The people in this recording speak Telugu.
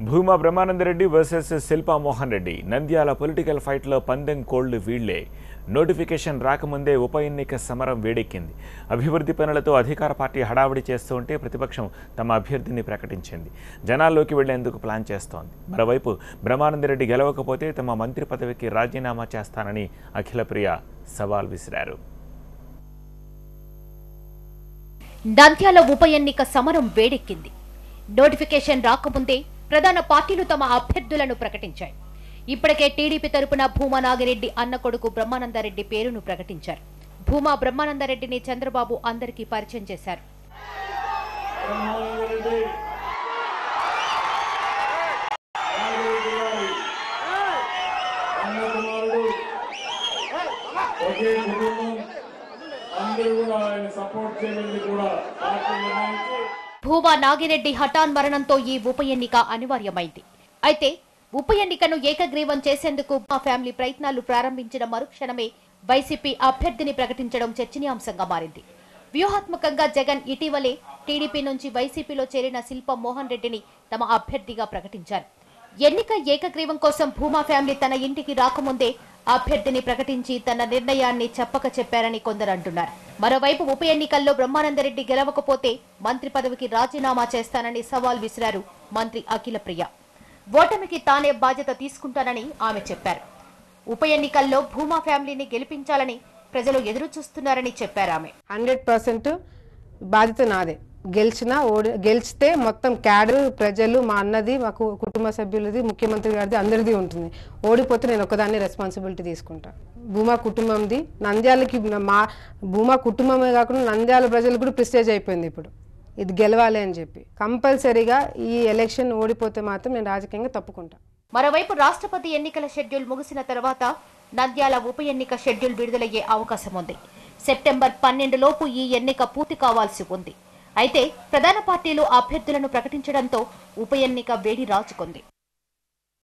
భూమా బ్రహ్మానందరెడ్డి వర్సెస్ శిల్పా మోహన్ రెడ్డి నంద్యాల పొలిటికల్ ఫైట్లో పందెం కోళ్లు వీళ్లే. నోటిఫికేషన్ రాకముందే ఉప ఎన్నిక సమరం వేడెక్కింది. అభివృద్ధి పనులతో అధికార పార్టీ హడావిడి చేస్తూ ఉంటే ప్రతిపక్షం తమ అభ్యర్థిని ప్రకటించింది. జనాల్లోకి వెళ్లేందుకు ప్లాన్ చేస్తోంది. మరోవైపు బ్రహ్మానందరెడ్డి గెలవకపోతే తమ మంత్రి పదవికి రాజీనామా చేస్తానని అఖిలప్రియ సవాల్ విసిరారు. నంద్యాల ఉప ఎన్నిక సమరం వేడెక్కింది. నోటిఫికేషన్ రాకముందే ప్రధాన పార్టీలు తమ అభ్యర్థులను ప్రకటించాయి. ఇప్పటికే టీడీపీ తరపున భూమా నాగిరెడ్డి అన్న కొడుకు బ్రహ్మానందరెడ్డి పేరును ప్రకటించారు. భూమా బ్రహ్మానందరెడ్డిని చంద్రబాబు అందరికీ పరిచయం చేశారు. భూమా నాగిరెడ్డి హఠాన్ మరణంతో ఈ ఉప ఎన్నిక అనివార్యమైంది. అయితే ఉప ఎన్నికను ఏకగ్రీవం చేసేందుకు మా ఫ్యామిలీ ప్రయత్నాలు ప్రారంభించిన మరుక్షణమే వైసీపీ అభ్యర్థిని ప్రకటించడం చర్చనీయాంశంగా మారింది. వ్యూహాత్మకంగా జగన్ ఇటీవలే టీడీపీ నుంచి వైసీపీలో చేరిన శిల్పా మోహన్ రెడ్డిని తమ అభ్యర్థిగా ప్రకటించారు. ఎన్నిక ఏకగ్రీవం కోసం భూమా ఫ్యామిలీ తన ఇంటికి రాకముందే అభ్యర్థిని ప్రకటించి తన నిర్ణయాన్ని చెప్పక చెప్పారని కొందరు అంటున్నారు. మరోవైపు ఉప ఎన్నికల్లో బ్రహ్మానందరెడ్డి గెలవకపోతే మంత్రి పదవికి రాజీనామా చేస్తానని సవాల్ విసిరారు మంత్రి అఖిలప్రియ. ఓటమికి తానే బాధ్యత తీసుకుంటానని ఆమె చెప్పారు. ఉప ఎన్నికల్లో భూమా ఫ్యామిలీని గెలిపించాలని ప్రజలు ఎదురు చూస్తున్నారని చెప్పారు ఆమె. 100% బాధ్యత నాదే. గెలిచితే మొత్తం క్యాడర్, ప్రజలు, మా అన్నది, మా కుటుంబ సభ్యులది, ముఖ్యమంత్రి గారిది, అందరిది ఉంటుంది. ఓడిపోతే నేను ఒకదాన్ని రెస్పాన్సిబిలిటీ తీసుకుంటా. భూమా కుటుంబంది, నంద్యాలకి మా భూమా కుటుంబమే కాకుండా నంద్యాల ప్రజలు కూడా ప్రెస్టేజ్ అయిపోయింది. ఇప్పుడు ఇది గెలవాలి అని చెప్పి కంపల్సరీగా ఈ ఎలక్షన్ ఓడిపోతే మాత్రం నేను రాజకీయంగా తప్పుకుంటా. మరోవైపు రాష్ట్రపతి ఎన్నికల షెడ్యూల్ ముగిసిన తర్వాత నంద్యాల ఉప ఎన్నిక షెడ్యూల్ విడుదలయ్యే అవకాశం ఉంది. సెప్టెంబర్ 12 లోపు ఈ ఎన్నిక పూర్తి కావాల్సి ఉంది. అయితే ప్రధాన పార్టీలు అభ్యర్థులను ప్రకటించడంతో ఉప ఎన్నిక వేడి రాజుకుంది.